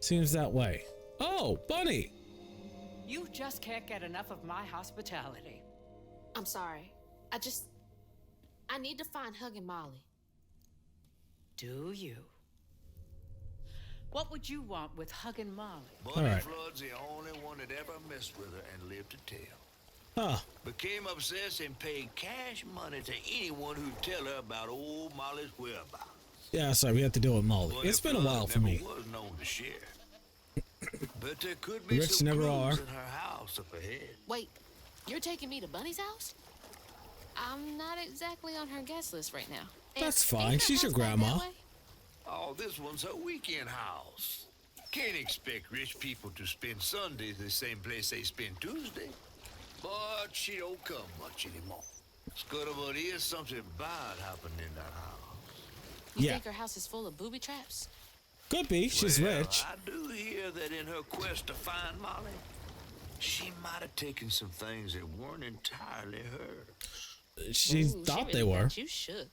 Seems that way. Oh, Bunny! You just can't get enough of my hospitality. I'm sorry. I need to find Huggin' Molly. Do you? What would you want with Huggin' Molly? Bunny right. Flood's the only one that ever messed with her and lived to tell. Huh. Became obsessed and paid cash money to anyone who'd tell her about old Molly's whereabouts. Yeah, sorry, we have to deal with Molly. Bunny It's been a Flood while for never me. was known to share. But there could be Rich some never clues are. in her house up ahead. Wait, you're taking me to Bunny's house? I'm not exactly on her guest list right now. That's Ain't fine. her She's your house back grandma. that way? Oh, this one's her weekend house. Can't expect rich people to spend Sundays the same place they spend Tuesday. But she don't come much anymore. But is something bad happening in that house. You Yeah. think her house is full of booby traps? Could be. She's Well, rich. I do hear that in her quest to find Molly, she might have taken some things that weren't entirely hers. She Ooh, thought she they really were. got you shook.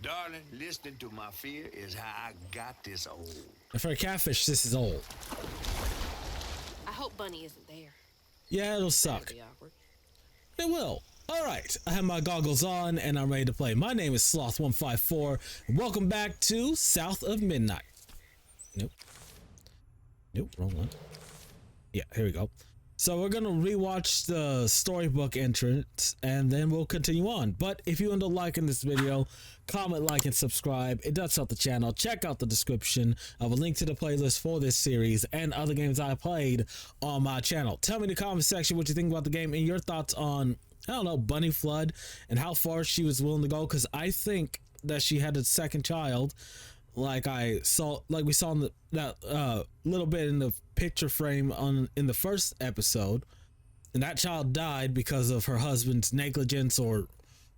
Darling, listening to my fear is how I got this old. And for a catfish, this is old. I hope Bunny isn't there. Yeah, it'll suck. That'd be awkward. It will. Alright, I have my goggles on and I'm ready to play. My name is Sloth154. Welcome back to South of Midnight. Nope. Nope, wrong one. Yeah, here we go. So we're gonna rewatch the storybook entrance and then we'll continue on. But if you end up liking this video, comment, like, and subscribe. It does help the channel. Check out the description of a link to the playlist for this series and other games I played on my channel. Tell me in the comment section what you think about the game and your thoughts on, I don't know, Bunny Flood and how far she was willing to go, because I think that she had a second child, like we saw in that little bit in the picture frame in the first episode, and that child died because of her husband's negligence or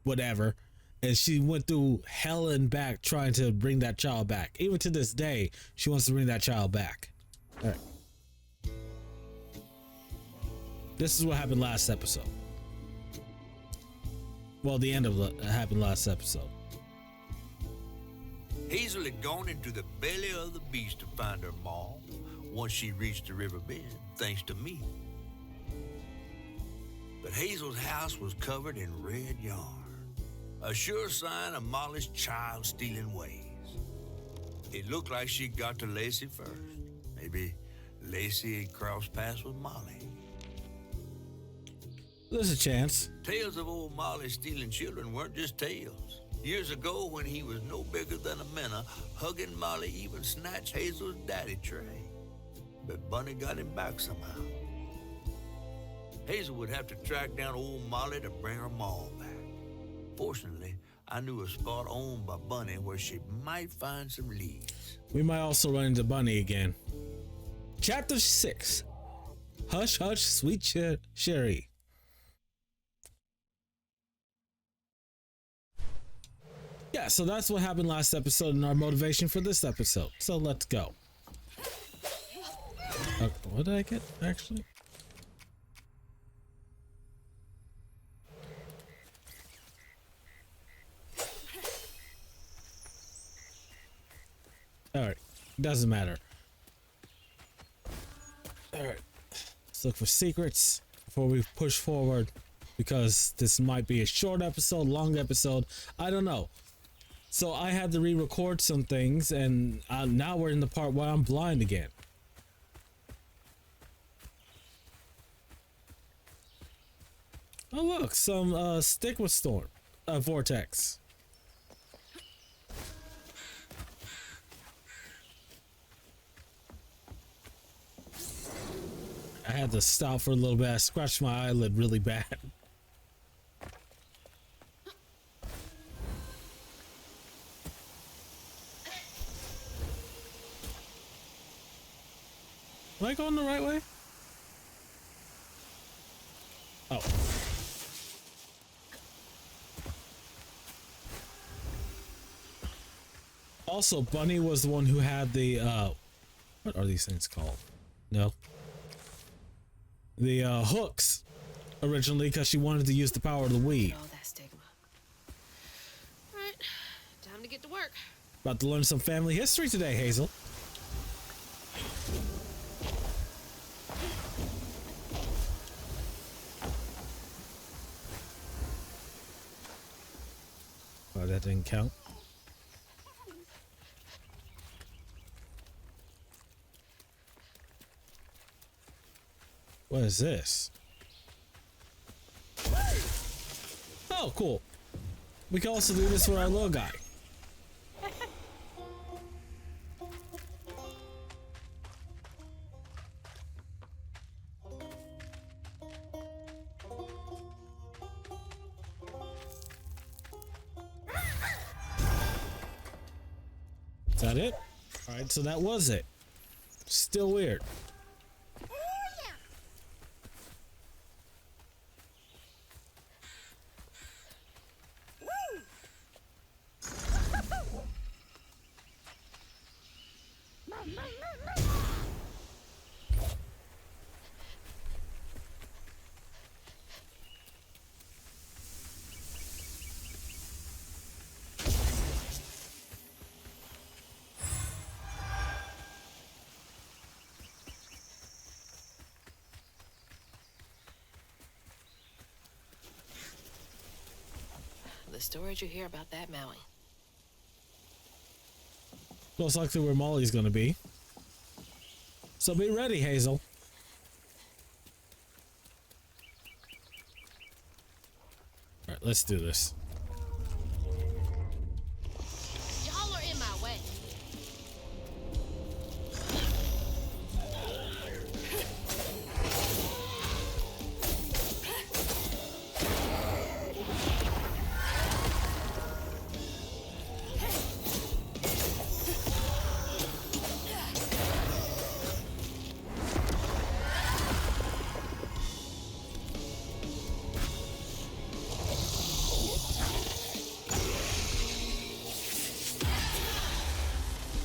whatever, and she went through hell and back trying to bring that child back. Even to this day, she wants to bring that child back. All right. This is what happened last episode. Well, the end of what happened last episode. Hazel had gone into the belly of the beast to find her mom once she reached the river bend, thanks to me. But Hazel's house was covered in red yarn, a sure sign of Molly's child-stealing ways. It looked like she got to Lacey first. Maybe Lacey had crossed paths with Molly. There's a chance. Tales of old Molly stealing children weren't just tales. Years ago, when he was no bigger than a minnow, Huggin' Molly even snatched Hazel's daddy tray. But Bunny got him back somehow. Hazel would have to track down old Molly to bring her mom back. Fortunately, I knew a spot owned by Bunny where she might find some leads. We might also run into Bunny again. Chapter 6. Hush, hush, sweet Sherry. Yeah, so that's what happened last episode and our motivation for this episode. So let's go. What did I get, actually? Alright, doesn't matter. Alright, let's look for secrets before we push forward, because this might be a short episode, long episode, I don't know. So I had to re-record some things, and now we're in the part where I'm blind again. Oh look, some stigma storm, vortex. I had to stop for a little bit. I scratched my eyelid really bad. Am I going the right way? Oh. Also, Bunny was the one who had the, what are these things called? No. The, hooks originally, because she wanted to use the power of the weed. Oh, that stigma. Alright, time to get to work. About to learn some family history today, Hazel. That didn't count. What is this? Oh, cool. We can also do this for our little guy. Is that it? Alright, so that was it. Still weird. The stories you hear about that Maui. Most likely where Molly's gonna be. So be ready, Hazel. Alright, let's do this. Y'all are in my way.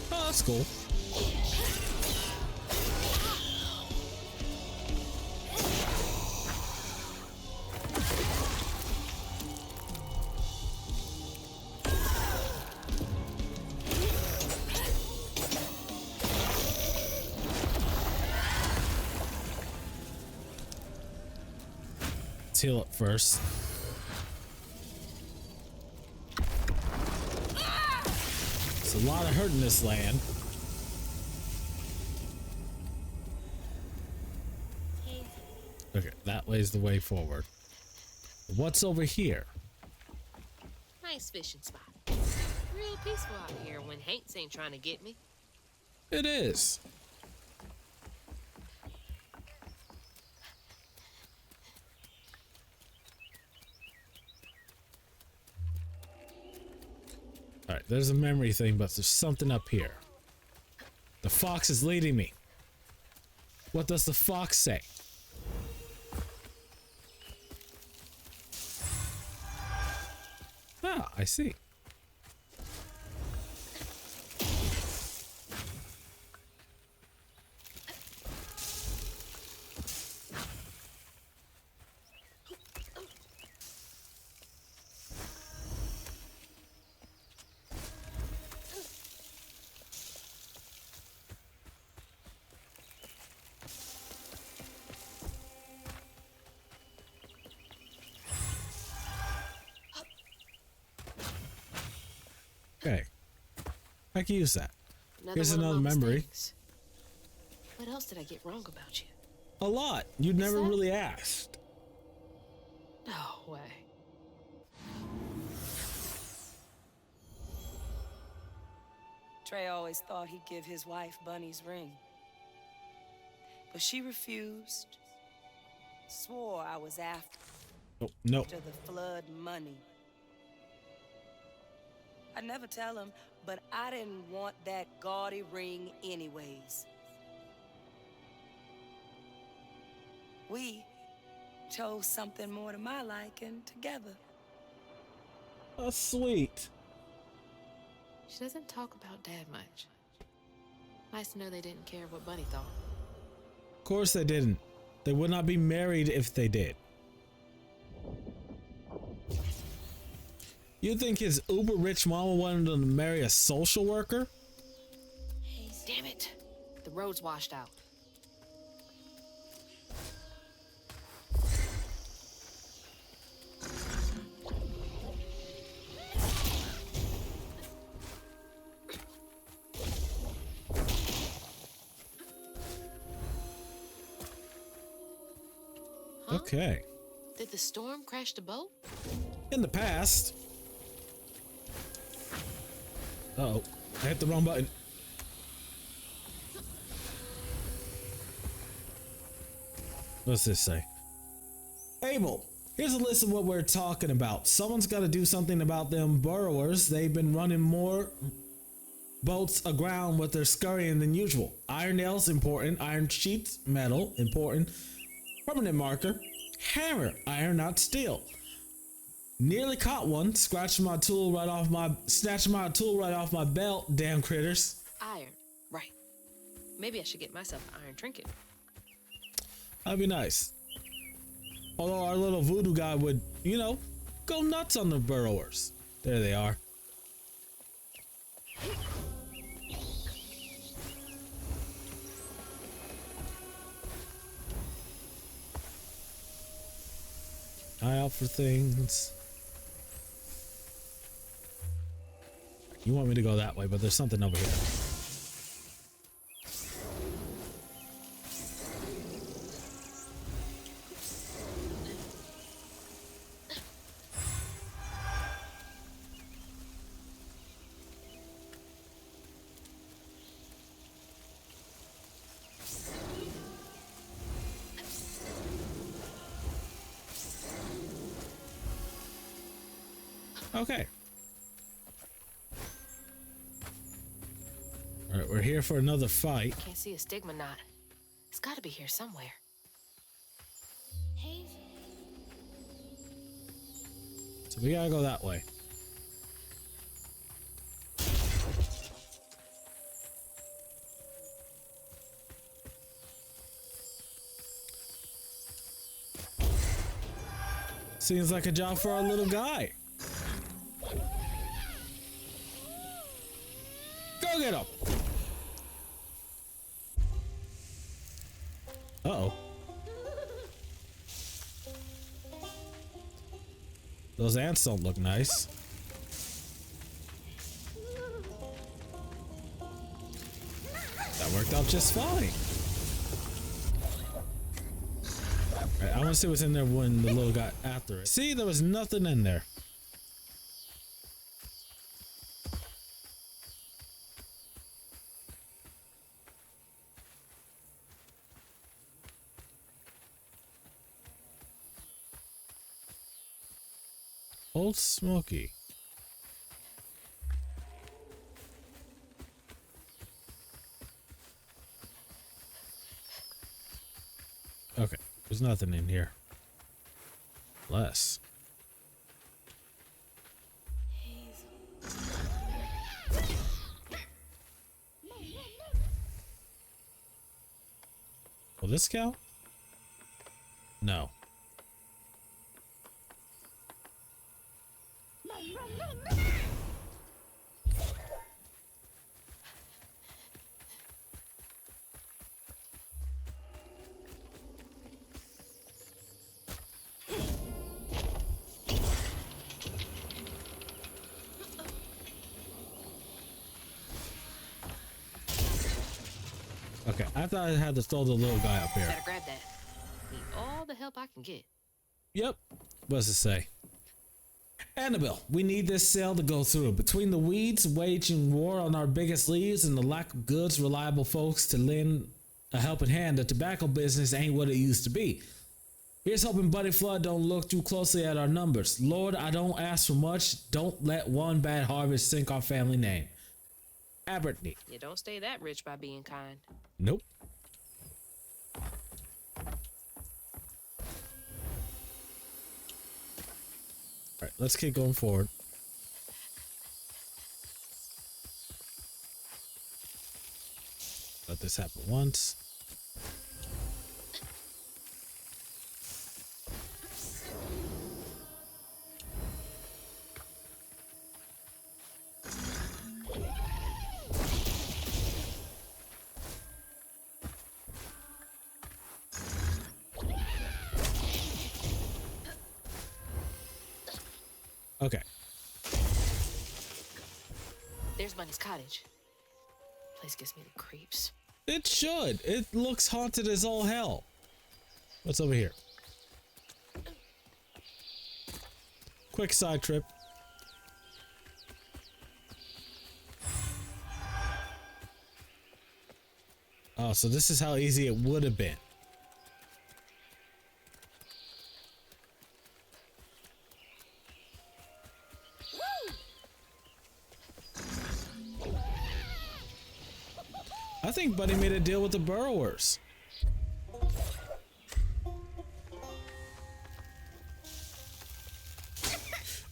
Oh, that's cool. Let's heal up first. It's a lot of hurt in this land. Okay, that way's the way forward. What's over here? Nice fishing spot. Real peaceful out here when Hanks ain't trying to get me. It is. Alright, there's a memory thing, but there's something up here. The fox is leading me. What does the fox say? Ah, I see. Okay. I can use that. Here's one of another my memory. mistakes. What else did I get wrong about you? A lot. You never that? really asked. No way. Trey always thought he'd give his wife Bunny's ring. But she refused. Swore I was after Oh, no. the flood money. I'd never tell him, but I didn't want that gaudy ring anyways. We chose something more to my liking together. Oh, sweet. She doesn't talk about Dad much. Nice to know they didn't care what Bunny thought. Of course they didn't. They would not be married if they did. You think his uber rich mama wanted him to marry a social worker? Damn it. The road's washed out. Okay. Did the storm crash the boat? In the past. Uh-oh. I hit the wrong button. What's this say? Abel, here's a list of what we're talking about. Someone's got to do something about them burrowers. They've been running more boats aground with their scurrying than usual. Iron nails, important. Iron sheets, metal, important. Permanent marker. Hammer, iron, not steel. Nearly caught one. Snatching my tool right off my belt. Damn critters. Iron. Right. Maybe I should get myself an iron trinket. That'd be nice. Although our little voodoo guy would, you know, go nuts on the burrowers. There they are. Eye out for things. You want me to go that way, but there's something over here. Okay. All right, we're here for another fight. Can't see a stigma knot. It's got to be here somewhere. Hazel. So we gotta go that way. Seems like a job for our little guy. Go get him. Uh-oh. Those ants don't look nice. That worked out just fine. Alright, I want to see what's in there when the little guy after it. See, there was nothing in there. Old Smoky. Okay, there's nothing in here. Less. Will this count? No. Okay, I thought I had to throw the little guy up here. Gotta grab that. Need all the help I can get. Yep. What's it say? Annabelle, we need this sale to go through. Between the weeds waging war on our biggest leads and the lack of goods, reliable folks to lend a helping hand, the tobacco business ain't what it used to be. Here's hoping Buddy Flood don't look too closely at our numbers. Lord, I don't ask for much. Don't let one bad harvest sink our family name. Abernathy. You don't stay that rich by being kind. Nope. Alright, let's keep going forward. Let this happen once. Okay. There's Bunny's cottage. Place gives me the creeps. It should. It looks haunted as all hell. What's over here? quick side trip. Oh, so this is how easy it would have been. I think Buddy made a deal with the burrowers.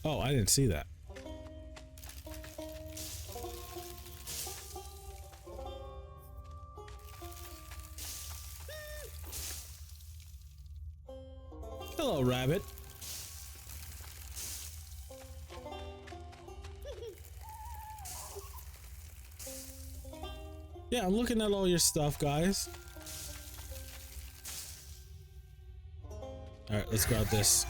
Oh, I didn't see that. Hello, rabbit. Yeah, I'm looking at all your stuff, guys. Alright, let's grab this.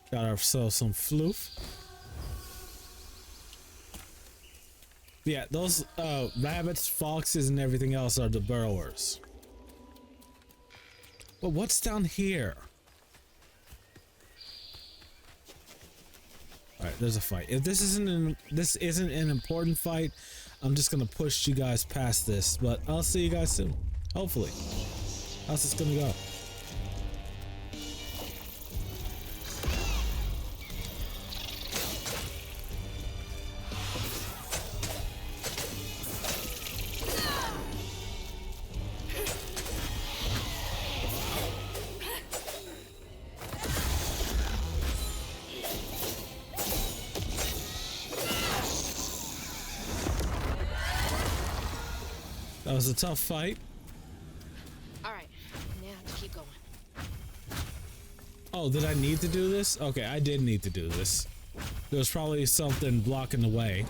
Got ourselves some floof. Yeah, those rabbits, foxes, and everything else are the burrowers. But what's down here? Alright, there's a fight. If this isn't an important fight, I'm just gonna push you guys past this. But I'll see you guys soon. Hopefully. How's this gonna go? That was a tough fight. All right, now to keep going. Oh, did I need to do this? Okay, I did need to do this. There was probably something blocking the way.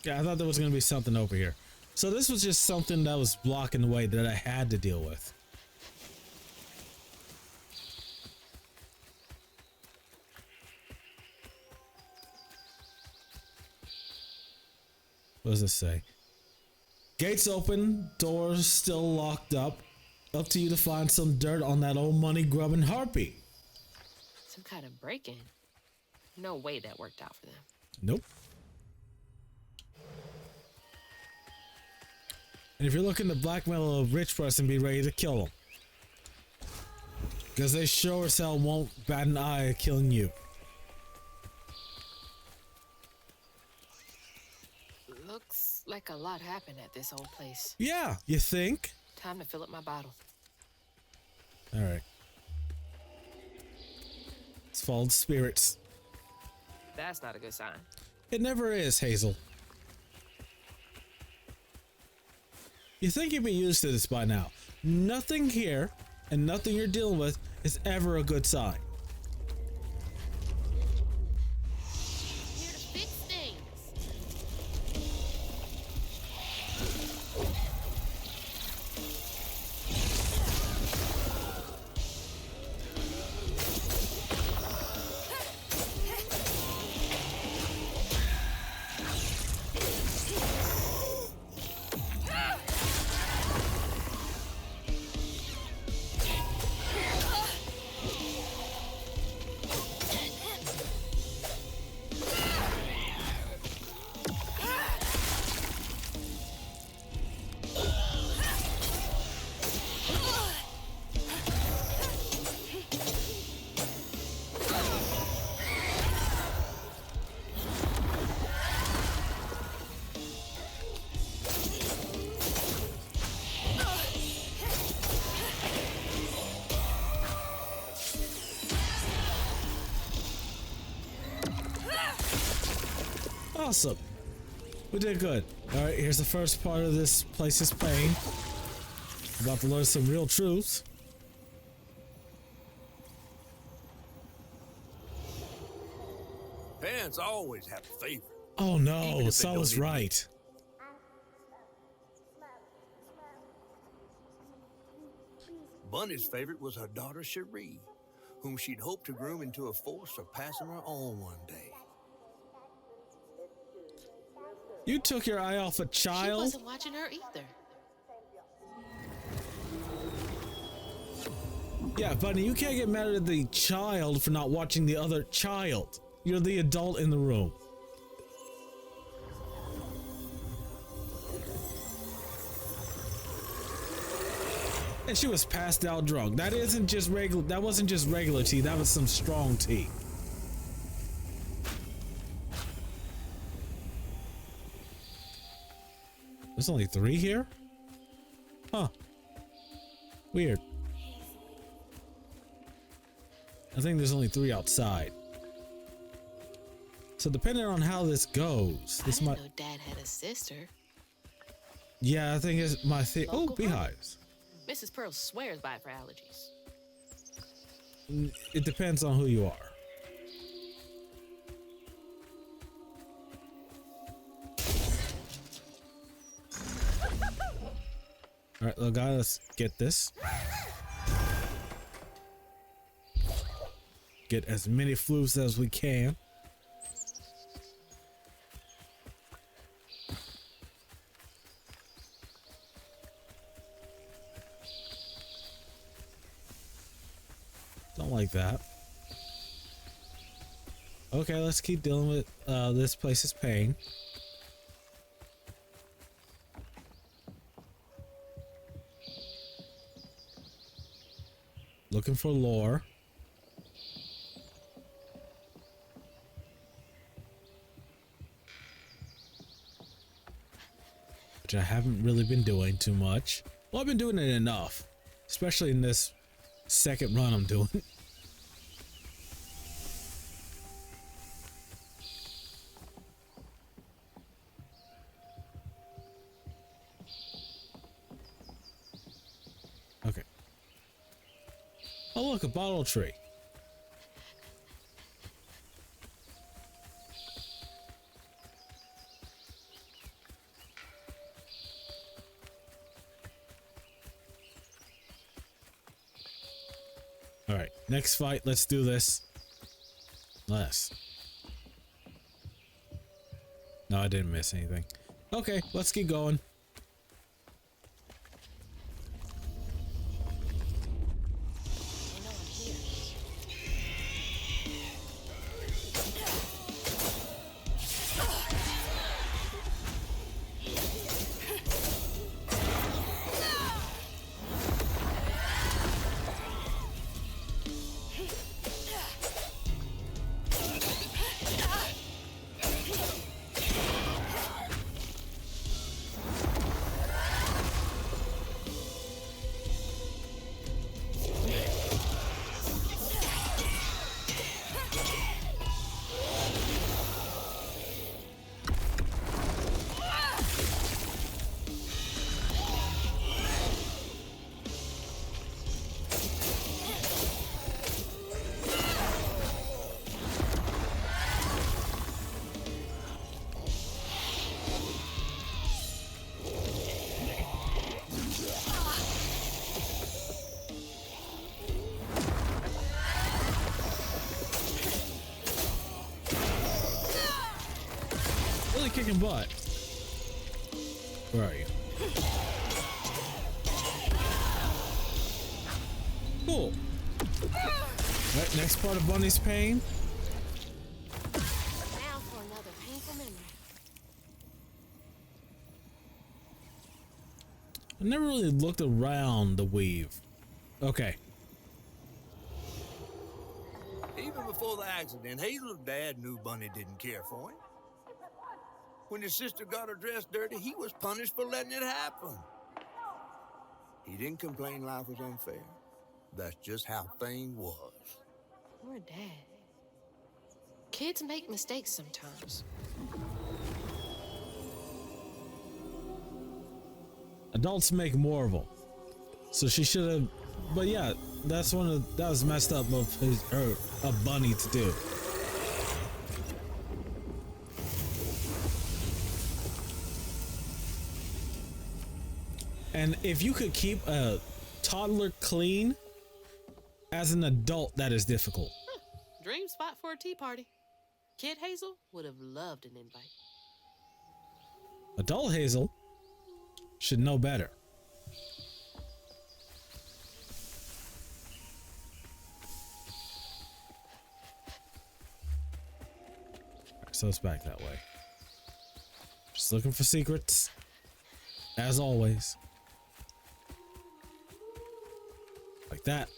Yeah, I thought there was going to be something over here. So this was just something that was blocking the way that I had to deal with. What does this say? Gates open, doors still locked up. Up to you to find some dirt on that old money grubbing harpy. Some kind of break-in. No way that worked out for them. Nope. And if you're looking to blackmail a rich person, be ready to kill them. Because they sure as hell won't bat an eye at killing you. Looks like a lot happened at this old place. Yeah, you think? Time to fill up my bottle. Alright. Let's follow the spirits. That's not a good sign. It never is, Hazel. You think you'd be used to this by now. Nothing here and nothing you're dealing with is ever a good sign. Here to fix things. Awesome. We did good. Alright, here's the first part of this place's pain. About to learn some real truths. Parents always have a favorite. Oh Even no, if they Saul don't was even- right. Bunny's favorite was her daughter Cherie, whom she'd hoped to groom into a force surpassing her own one day. You took your eye off a She child? wasn't watching her either. Yeah, Bunny, you can't get mad at the child for not watching the other child. You're the adult in the room. And she was passed out drunk. That isn't just regular. That wasn't just regular tea. That was some strong tea. There's only 3 here? Huh. Weird. I think there's only 3 outside. So depending on how this goes, this I might. didn't know Dad had a sister. Yeah, I think it's my thing. Oh, Local beehives. Mrs. Pearl swears by it for allergies. It depends on who you are. All right, little guy, let's get this. Get as many flutes as we can. Don't like that. Okay, let's keep dealing with this place's pain. Looking for lore. Which I haven't really been doing too much. Well, I've been doing it enough. Especially in this second run I'm doing. Okay. Oh look, a bottle tree. All right, next fight. Let's do this. No, I didn't miss anything. Okay, let's keep going. They know I'm here. Really kicking butt. Where are you? Cool. Right, next part of Bunny's pain. Now for another painful memory. I never really looked around the weave. Okay. Even before the accident, Hazel's dad knew Bunny didn't care for him. When his sister got her dress dirty, he was punished for letting it happen. He didn't complain life was unfair. That's just how things was. Poor Dad. Kids make mistakes sometimes. Adults make more of them. So she should have. But yeah, that was messed up of a Bunny to do. And if you could keep a toddler clean as an adult, that is difficult. Dream spot for a tea party. Kid Hazel would have loved an invite. Adult Hazel should know better. Alright, so it's back that way. Just looking for secrets, as always. Like that.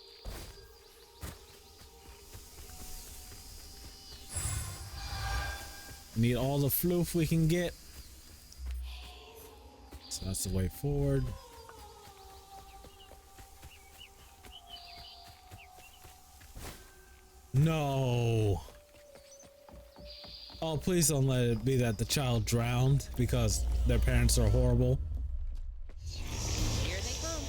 Need all the floof we can get. So that's the way forward. No. Oh, please don't let it be that the child drowned because their parents are horrible. Here they come.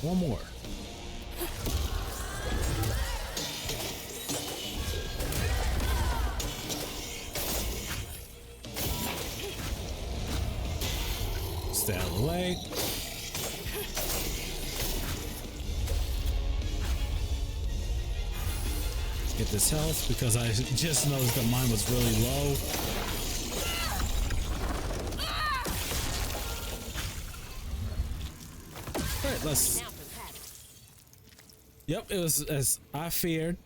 One more. Stay out of the way. Get this health because I just noticed that mine was really low. Alright, let's. Yep, it was as I feared.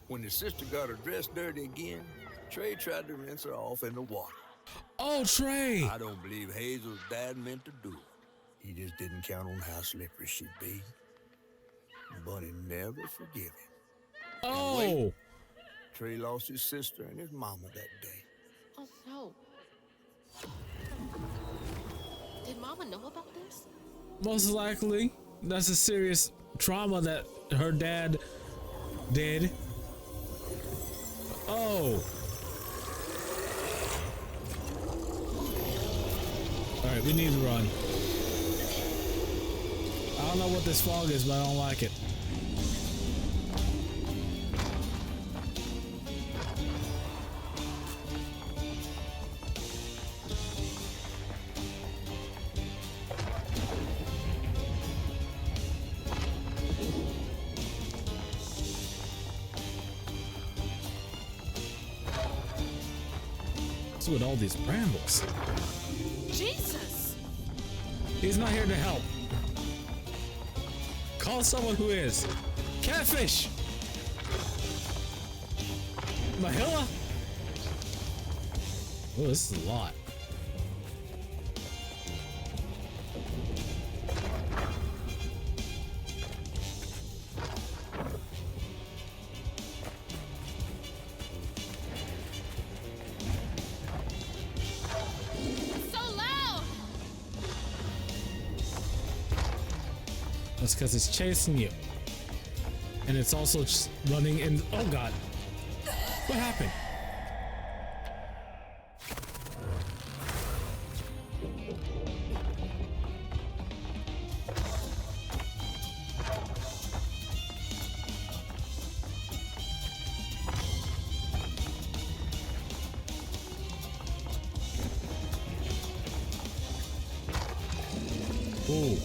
When his sister got her dress dirty again, Trey tried to rinse her off in the water. Oh, Trey! I don't believe Hazel's dad meant to do it. He just didn't count on how slippery she'd be. Bunny never forgive him. Oh! Trey lost his sister and his mama that day. Oh no. Did Mama know about this? Most likely. That's a serious trauma that her dad did. Oh. Alright, we need to run. I don't know what this fog is, but I don't like it. What's with all these brambles? Jesus! He's not here to help. Call someone who is. Catfish! Mahilla? Oh, this is a lot. So loud! That's because it's chasing you. And it's also just running in. Oh god. What happened? Ooh.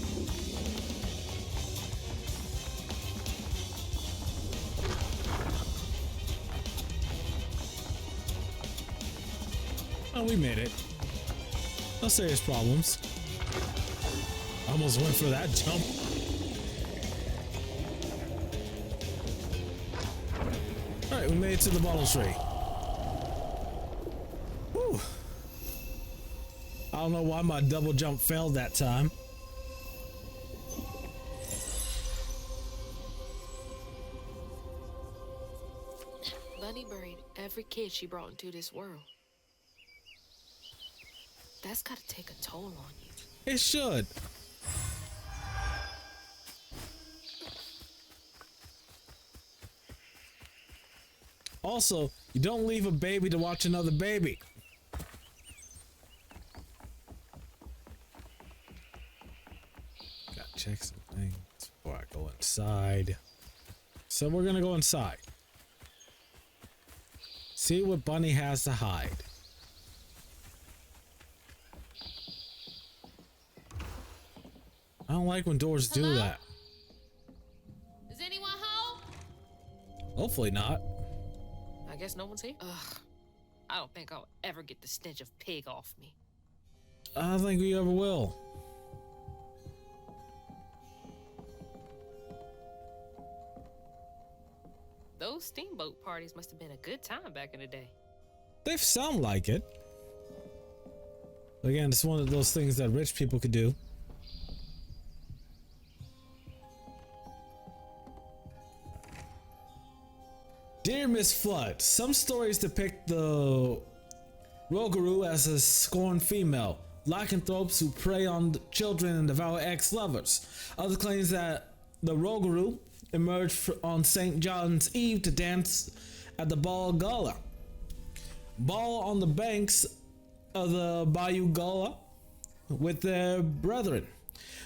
Oh, we made it. No serious problems. Almost went for that jump. Alright, we made it to the bottle tree. Whew. I don't know why my double jump failed that time. Bunny buried every kid she brought into this world. That's gotta take a toll on you. It should. Also, you don't leave a baby to watch another baby. Gotta check some things before I go inside. So we're gonna go inside. See what Bunny has to hide. I don't like when doors do that. Is anyone home? Hopefully not. I guess no one's here. Ugh. I don't think I'll ever get the stench of pig off me. I don't think we ever will. Those steamboat parties must have been a good time back in the day. They sound like it. Again, it's one of those things that rich people could do. Dear Miss Flood, some stories depict the Rougarou as a scorned female, lycanthropes who prey on children and devour ex-lovers. Others claims that the Rougarou emerged on St. John's Eve to dance at the Ball Gala. Ball on the banks of the Bayou Gala with their brethren.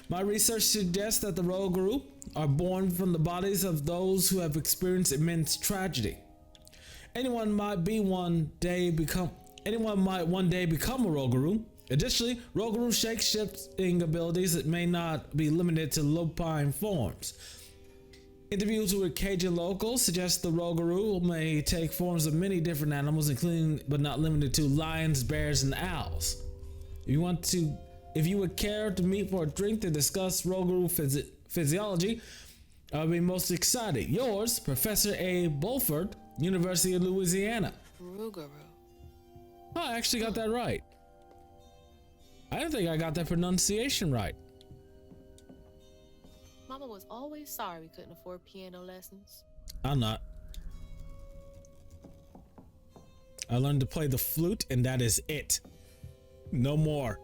My research suggests that the Rougarou are born from the bodies of those who have experienced immense tragedy. Anyone might one day become a Rougarou. Additionally, Rougarou shape-shifting abilities that may not be limited to lupine forms. Interviews with Cajun locals suggest the Rougarou may take forms of many different animals, including but not limited to lions, bears, and owls. If you would care to meet for a drink to discuss Rougarou physiology, I would be most excited. Yours, Professor A. Bulford, University of Louisiana. Rougarou. Oh, I actually got that right. I don't think I got that pronunciation right. Mama was always sorry we couldn't afford piano lessons. I'm not. I learned to play the flute, and that is it. No more.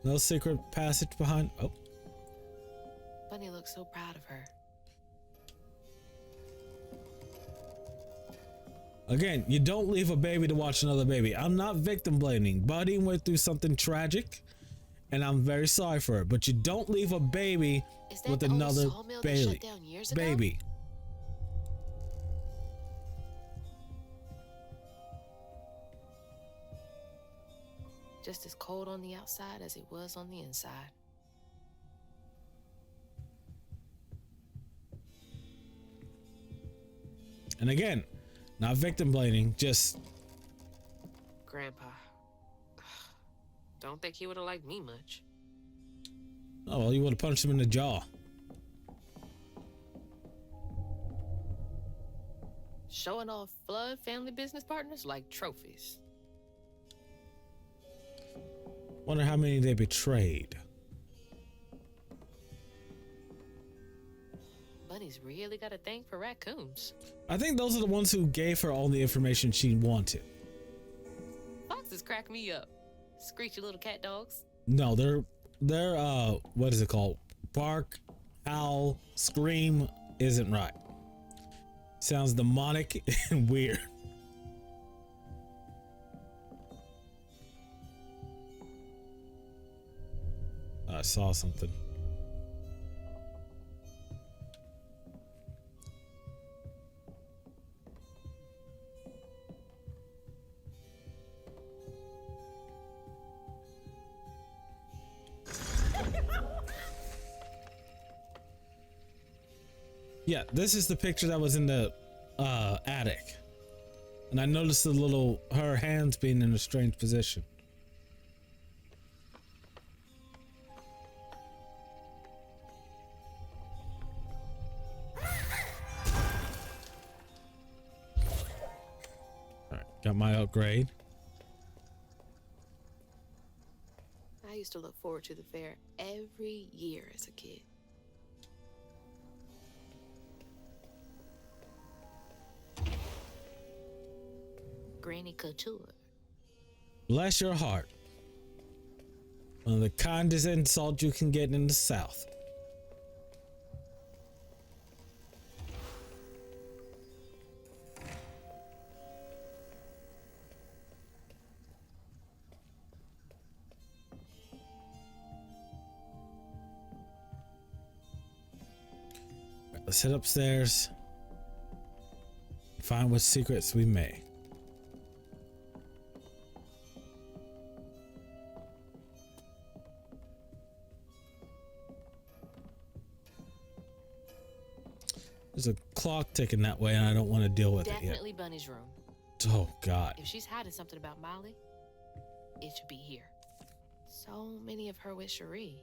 No secret passage behind. Oh. Bunny looks so proud of her. Again, you don't leave a baby to watch another baby. I'm not victim blaming. Buddy went through something tragic, and I'm very sorry for it. But you don't leave a baby with another baby. Just as cold on the outside as it was on the inside. And again, not victim blaming, just... Grandpa. Don't think he would have liked me much. Oh, well, you would have punched him in the jaw. Showing off Flood family business partners like trophies. Wonder how many they betrayed. Bunny's really got a thing for raccoons. I think those are the ones who gave her all the information she wanted. Foxes crack me up. Screechy little cat dogs. No, they're what is it called? Bark, howl, scream isn't right. Sounds demonic and weird. I saw something. Yeah, this is the picture that was in the attic. And I noticed her hands being in a strange position. Alright, got my upgrade. I used to look forward to the fair every year as a kid. Granny Couture. Bless your heart. One of the kindest insults you can get in the South. Right, let's head upstairs. Find what secrets we may. There's a clock ticking that way, and I don't want to deal with Definitely it yet. Bunny's room. Oh, God. If she's hiding something about Molly, it should be here. So many of her with Cherie.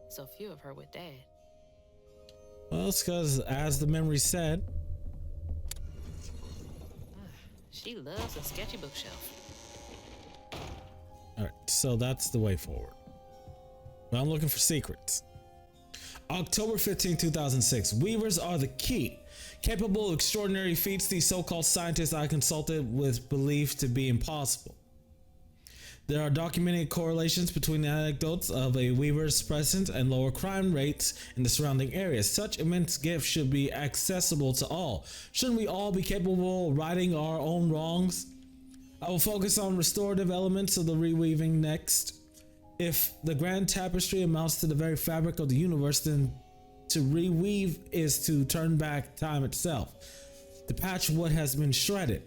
So few of her with Dad. Well, it's because, as the memory said, She loves a sketchy bookshelf. all right, so that's the way forward. But I'm looking for secrets. October 15, 2006. Weavers are the key. Capable of extraordinary feats, these so-called scientists I consulted with believed to be impossible. There are documented correlations between the anecdotes of a weaver's presence and lower crime rates in the surrounding areas. Such immense gifts should be accessible to all. Shouldn't we all be capable of righting our own wrongs? I will focus on restorative elements of the reweaving next. If the grand tapestry amounts to the very fabric of the universe, then to reweave is to turn back time itself, to patch what has been shredded.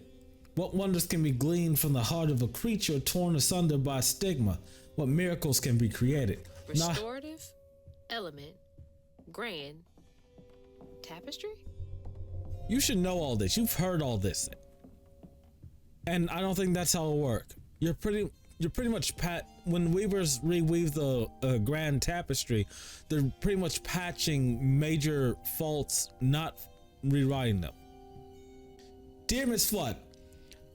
What wonders can be gleaned from the heart of a creature torn asunder by stigma? What miracles can be created? Restorative, element, grand, tapestry? You should know all this. You've heard all this. And I don't think that's how it works. You're pretty much when weavers reweave the grand tapestry, they're pretty much patching major faults, not rewriting them. Dear Miss Flood,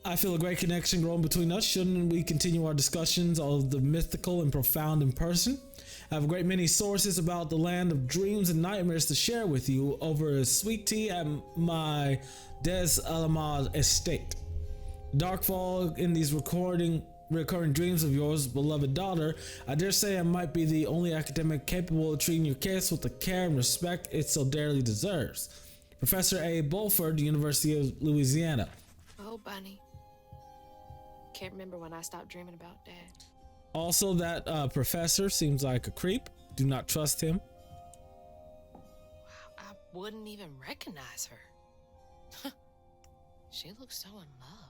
I feel a great connection growing between us. Shouldn't we continue our discussions of the mythical and profound in person? I have a great many sources about the land of dreams and nightmares to share with you over a sweet tea at my Des Alamad estate. Dark fog in these recurring dreams of yours, beloved daughter. I dare say I might be the only academic capable of treating your case with the care and respect it so dearly deserves. Professor A. Bulford, University of Louisiana. Oh, Bunny. Can't remember when I stopped dreaming about Dad. Also, that professor seems like a creep. Do not trust him. I wouldn't even recognize her. She looks so in love.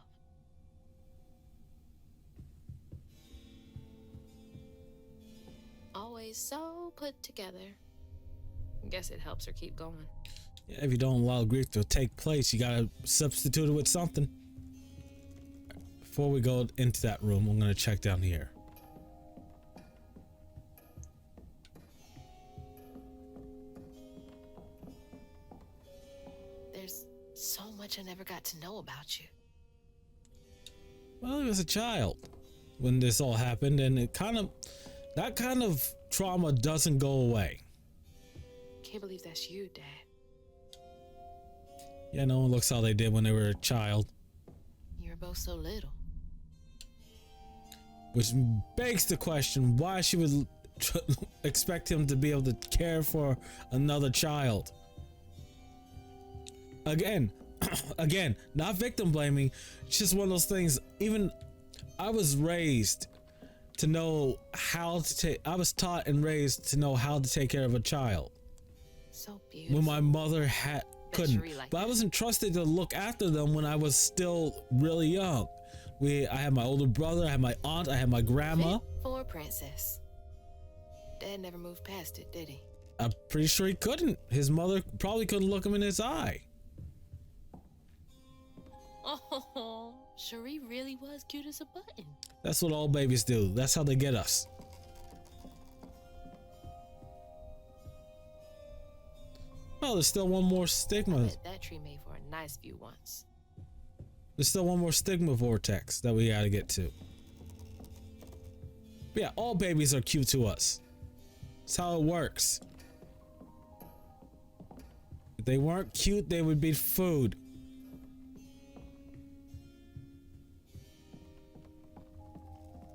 Always so put together. Guess it helps her keep going. Yeah, if you don't allow grief to take place, you gotta substitute it with something. Before we go into that room, I'm gonna check down here. There's so much I never got to know about you. Well, he was a child when this all happened, and that kind of trauma doesn't go away. Can't believe that's you, Dad. Yeah, no one looks how they did when they were a child. You were both so little. Which begs the question why she would expect him to be able to care for another child. Again, not victim blaming. It's just one of those things. Even I was raised to know how to take. I was taught and raised to know how to take care of a child. So beautiful. When my mother couldn't, like but I that. wasn't trusted to look after them when I was still really young. I had my older brother, I had my aunt, I had my grandma. Fit for a princess. Dad never moved past it, did he? I'm pretty sure he couldn't. His mother probably couldn't look him in his eye. Oh, Cherie really was cute as a button. That's what all babies do. That's how they get us. Oh, there's still one more stigma. Bet that tree made for a nice view once. There's still one more stigma vortex that we gotta get to. But yeah, all babies are cute to us. That's how it works. If they weren't cute, they would be food.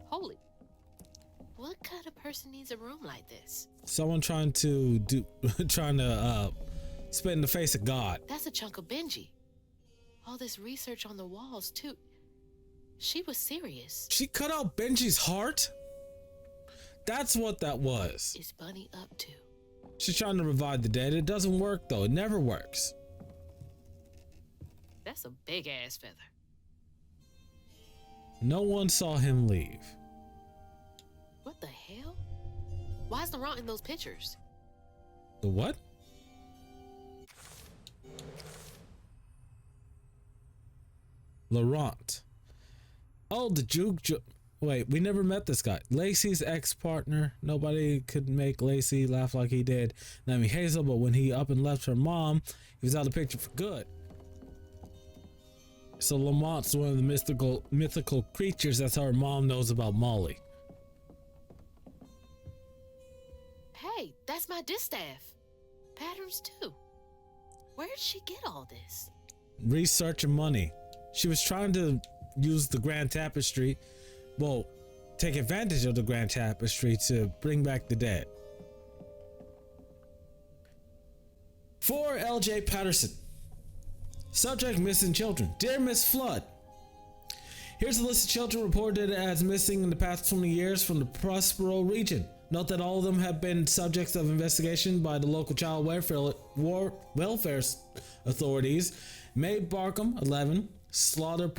Holy. What kind of person needs a room like this? Someone trying to spit in the face of God. That's a chunk of Benji. All this research on the walls, too. She was serious. She cut out Benji's heart? That's what that was. Is Bunny up to? She's trying to revive the dead. It doesn't work though. It never works. That's a big ass feather. No one saw him leave. What the hell? Why is Laurent in those pictures? The what? Laurent. Oh, the juke. Wait, we never met this guy. Lacey's ex-partner. Nobody could make Lacey laugh like he did. I mean Hazel, but when he up and left her mom, he was out of the picture for good. So Lamont's one of the mythical creatures. That's how her mom knows about Molly. Hey, that's my distaff. Patterns too. Where did she get all this? Research and money. She was trying to use the Grand Tapestry, well, take advantage of the Grand Tapestry to bring back the dead. For L.J. Patterson. Subject: missing children. Dear Miss Flood, here's a list of children reported as missing in the past 20 years from the Prospero region. Note that all of them have been subjects of investigation by the local child welfare authorities. May Barkham, 11, Slaughter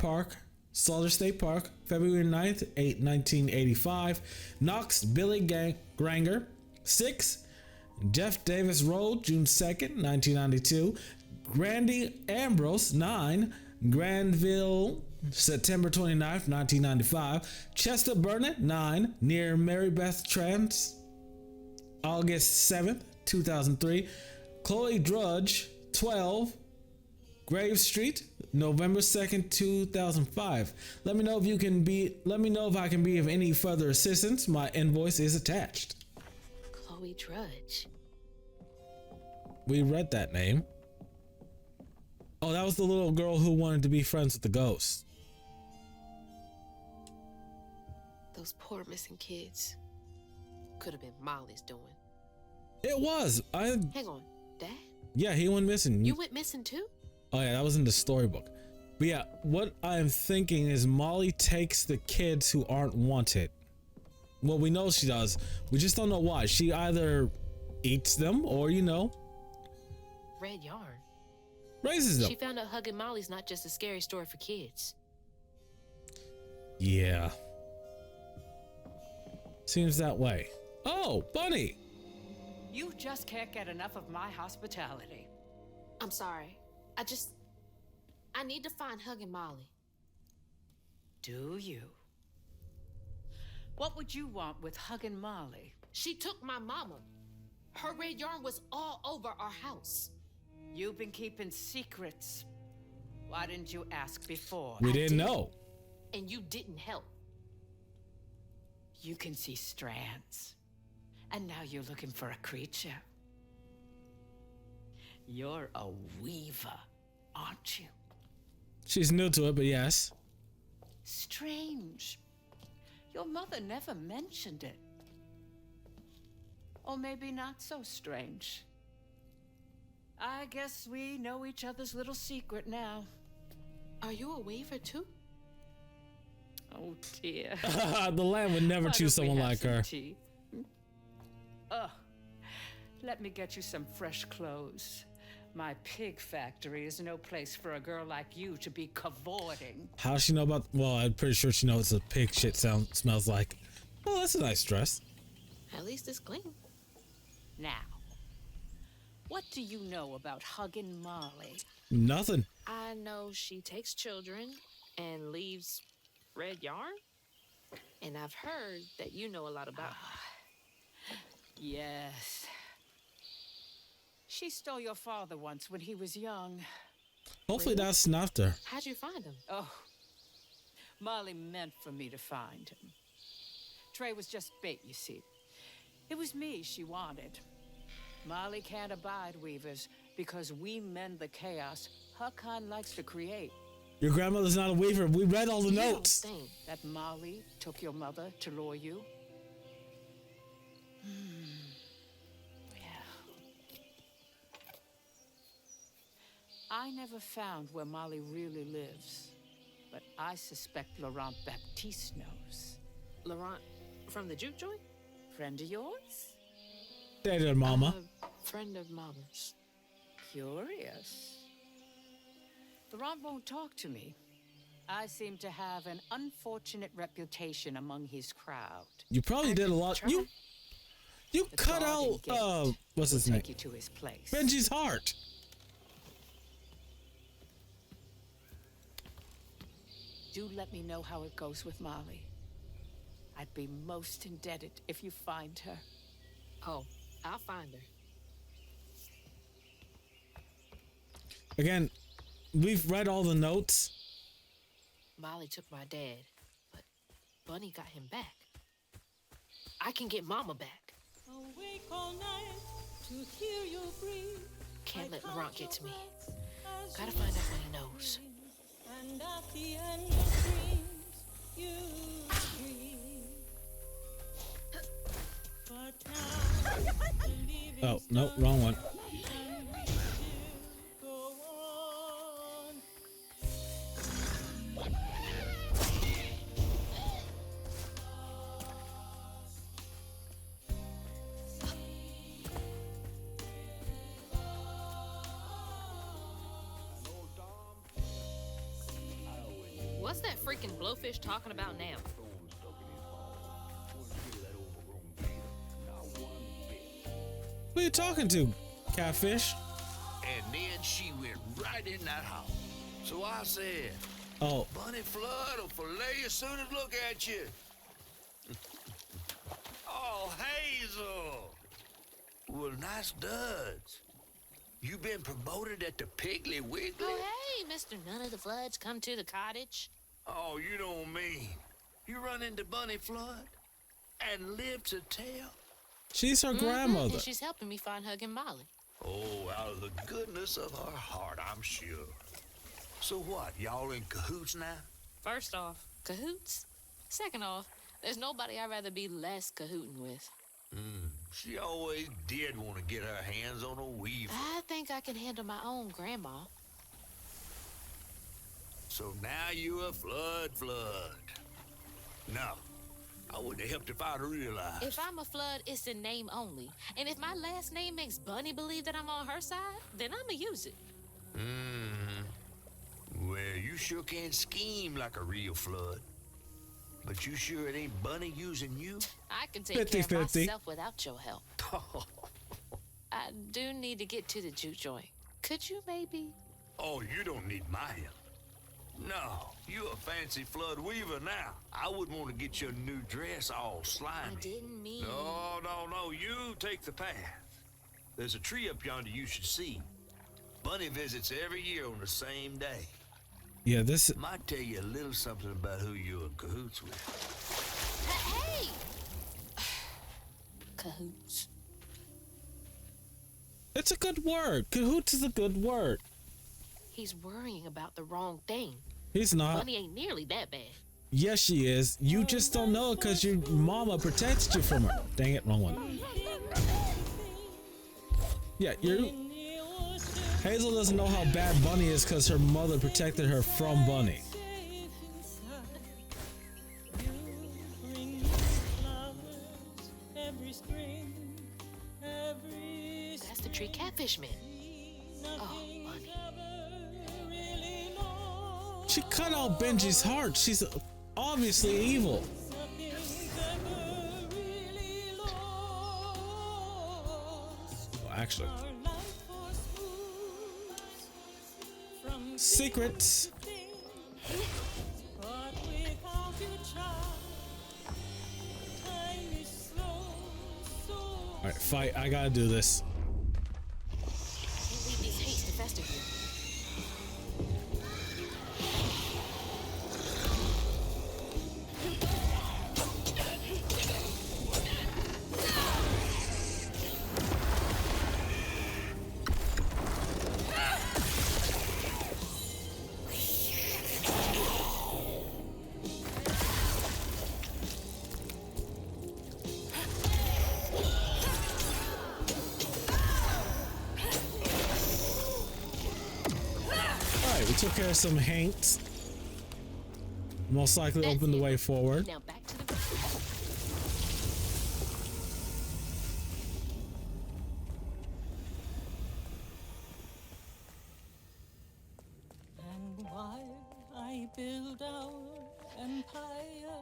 State Park, February 9th, 1985. Knox Billy Granger, 6. Jeff Davis Road, June 2nd, 1992. Grandy Ambrose, 9. Granville, September 29th, 1995. Chester Burnett, 9. Near Mary Beth Trans, August 7th, 2003. Chloe Drudge, 12. Grave Street, November 2nd, 2005. Let me know if I can be of any further assistance. My invoice is attached. Chloe Drudge. We read that name. Oh, that was the little girl who wanted to be friends with the ghost. Those poor missing kids. Could have been Molly's doing. It was. Hang on, Dad? Yeah, he went missing. You went missing too? Oh yeah, that was in the storybook. But yeah, what I'm thinking is Molly takes the kids who aren't wanted. Well, we know she does. We just don't know why. She either eats them or, Red yarn. raises them. She found out hugging Molly's not just a scary story for kids. Yeah. Seems that way. Oh, Bunny! You just can't get enough of my hospitality. I'm sorry. I need to find hugging Molly. Do you? What would you want with hugging Molly? She took my mama. Her red yarn was all over our house. You've been keeping secrets. Why didn't you ask before? We didn't know. And you didn't help. You can see strands. And now you're looking for a creature. You're a weaver, aren't you? She's new to it, but yes. Strange. Your mother never mentioned it. Or maybe not so strange. I guess we know each other's little secret now. Are you a weaver too? Oh dear. The land would never Why choose don't we someone have like some her. tea? Let me get you some fresh clothes. My pig factory is no place for a girl like you to be cavorting. How does she know about? Well, I'm pretty sure she knows what pig shit smells like. Oh, that's a nice dress. At least it's clean. Now, what do you know about hugging Molly? Nothing. I know she takes children and leaves red yarn. And I've heard that you know a lot about her. Yes. She stole your father once when he was young. Hopefully that's not her. How'd you find him? Oh, Molly meant for me to find him. Trey was just bait, you see. It was me she wanted. Molly can't abide weavers because we mend the chaos her kind likes to create. Your grandmother's not a weaver. We read all the You don't notes. think That Molly took your mother to lure you? I never found where Molly really lives, but I suspect Laurent Baptiste knows. Laurent from the juke joint? Friend of yours? Dated mama. Friend of mama's. Curious. Laurent won't talk to me. I seem to have an unfortunate reputation among his crowd. You probably did a lot. Try. You The cut garden out gate what's his will name? take you to his place. Benji's heart. Do let me know how it goes with Molly. I'd be most indebted if you find her. Oh, I'll find her. Again, we've read all the notes. Molly took my dad, but Bunny got him back. I can get Mama back. Awake all night to hear you breathe. Can't let Laurent get to me. Gotta find out what he knows. And at the end of dreams, you dream. But now, believing Oh, no, wrong one. and we still go on. What's that freaking blowfish talking about now? Who are you talking to, catfish? And then she went right in that house. So I said, Oh, Bunny Flood will fillet you as soon as look at you. Oh, Hazel. Well, nice duds. You been promoted at the Piggly Wiggly? Oh, hey, Mr. None of the Floods, come to the cottage. Oh, you don't mean. You run into Bunny Flood and live to tell? she's her grandmother. And she's helping me find Huggin' Molly. Oh, out of the goodness of her heart, I'm sure. So what, y'all in cahoots now? First off, cahoots. Second off, there's nobody I'd rather be less cahooting with. She always did want to get her hands on a weaver. I think I can handle my own grandma. So now you a flood. No, I wouldn't have helped if I'd realized. If I'm a Flood, it's in name only. And if my last name makes Bunny believe that I'm on her side, then I'ma use it. Well, you sure can scheme like a real flood. But you sure it ain't Bunny using you? I can take care of 50-50. myself without your help. I do need to get to the juke joint. Could you maybe? Oh, you don't need my help. No, you a fancy flood weaver now. I wouldn't want to get your new dress all slimy. I didn't mean. No, you take the path. There's a tree up yonder you should see. Bunny visits every year on the same day. Yeah, this. Might tell you a little something about who you're in cahoots with. Hey! Cahoots. It's a good word. Cahoots is a good word. He's worrying about the wrong thing. He's not. Bunny ain't nearly that bad. Yes, she is. You just don't know it because your mama protects you from her. Dang it, wrong one. Yeah, Hazel doesn't know how bad Bunny is because her mother protected her from Bunny. That's the tree catfish man. Oh, Bunny. She cut out Benji's heart. She's obviously evil. Well, actually. Secrets. Alright, fight. I gotta do this. Can't leave these hates to fester here. took care of some haints. Most likely opened the way forward. Now back to the. And while I build our empire,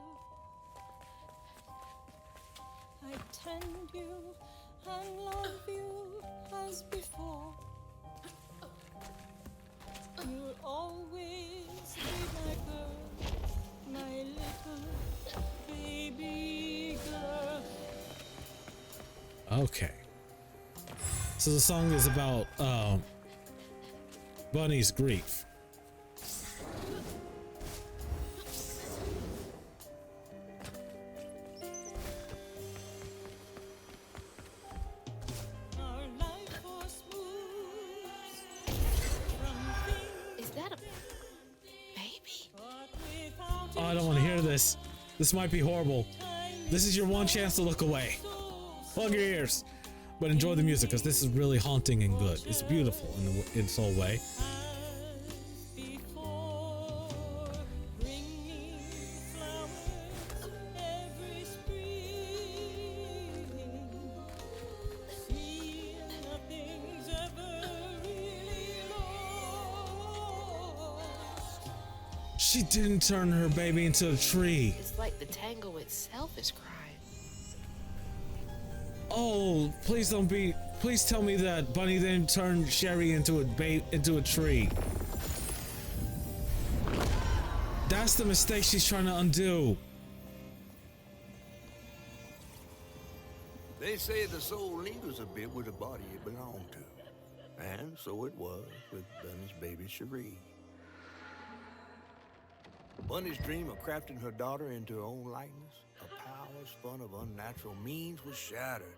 I tend you and love you as before. You'll always be my girl, my little baby girl. Okay. So the song is about Bunny's grief. Our life force moves from things Is that a baby? but without Oh, I don't want to hear this. This might be horrible. This is your one chance to look away. Plug your ears. But enjoy the music because this is really haunting and good. It's beautiful in its whole way. as before, bringing flowers every spring. See, nothing's ever really lost. She didn't turn her baby into a tree. It's like the tango itself is crying. Oh, please don't be. Please tell me that Bunny didn't turn Sherry into a tree. That's the mistake she's trying to undo. They say the soul lingers a bit with the body it belonged to. And so it was with Bunny's baby Cherie. Bunny's dream of crafting her daughter into her own likeness, a power spun of unnatural means, was shattered.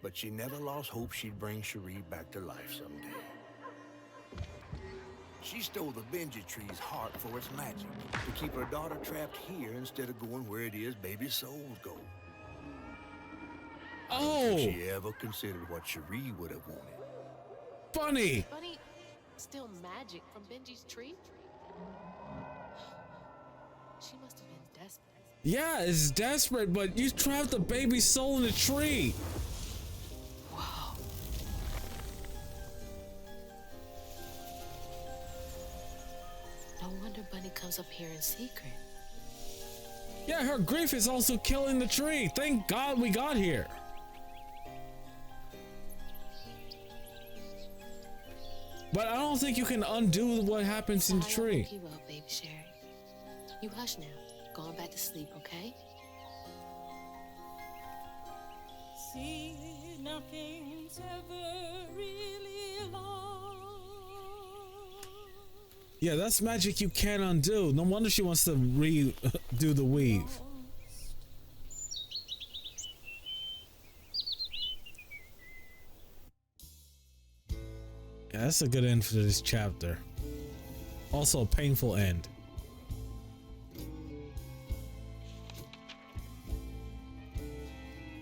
But she never lost hope she'd bring Cherie back to life someday. She stole the Benji tree's heart for its magic, to keep her daughter trapped here instead of going where it is baby souls go. Oh, If she ever considered what Cherie would have wanted. Bunny! Bunny, still magic from Benji's tree? She must have been desperate. Yeah, it's desperate, but you trapped the baby's soul in a tree. Whoa. No wonder Bunny comes up here in secret. Yeah, her grief is also killing the tree. Thank God we got here. But I don't think you can undo what happens in the I tree. hope you will, baby Sherry. You hush now. Going back to sleep, okay? See, nothing's ever really lost. Yeah, that's magic you can't undo. No wonder she wants to redo the weave. Yeah, that's a good end for this chapter. Also a painful end.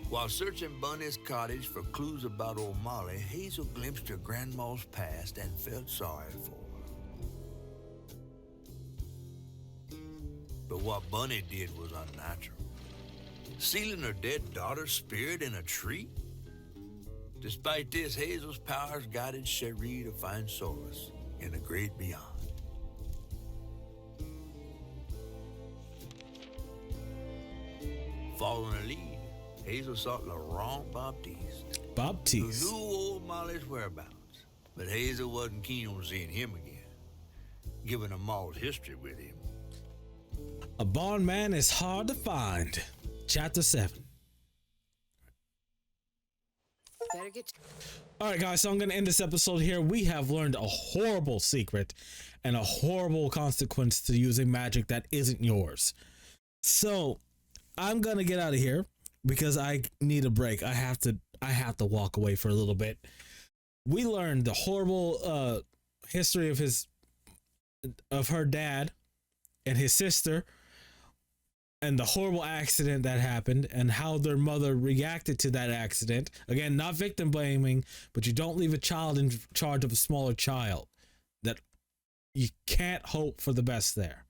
While searching Bunny's cottage for clues about old Molly, Hazel glimpsed her grandma's past and felt sorry for her. But what Bunny did was unnatural. Sealing her dead daughter's spirit in a tree? Despite this, Hazel's powers guided Cherie to find solace in the great beyond. Following her lead, Hazel sought Laurent Baptiste, who Baptiste. knew old Molly's whereabouts. But Hazel wasn't keen on seeing him again, given a Maul's history with him. A barn man is hard to find. Chapter 7. Better get. All right, guys, so I'm going to end this episode here. We have learned a horrible secret and a horrible consequence to using magic that isn't yours. So I'm going to get out of here because I need a break. I have to walk away for a little bit. We learned the horrible history of her dad and his sister, and the horrible accident that happened and how their mother reacted to that accident. Again, not victim blaming, but you don't leave a child in charge of a smaller child. That You can't hope for the best there.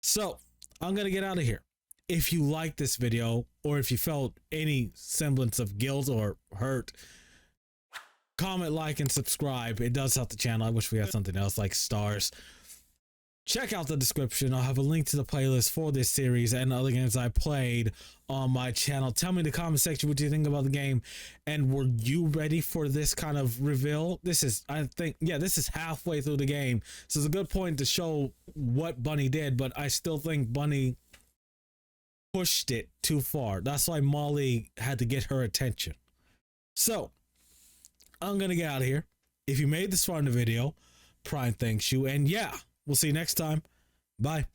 So I'm going to get out of here. If you liked this video, or if you felt any semblance of guilt or hurt, comment, like, and subscribe. It does help the channel. I wish we had something else like stars. Check out the description. I'll have a link to the playlist for this series and other games I played on my channel. Tell me in the comment section what you think about the game, and were you ready for this kind of reveal? This is, I think, yeah, this is halfway through the game, so it's a good point to show what Bunny did, but I still think Bunny pushed it too far. That's why Molly had to get her attention. So I'm gonna get out of here. If you made this far in the video, Prime thanks you, and yeah, we'll see you next time. Bye.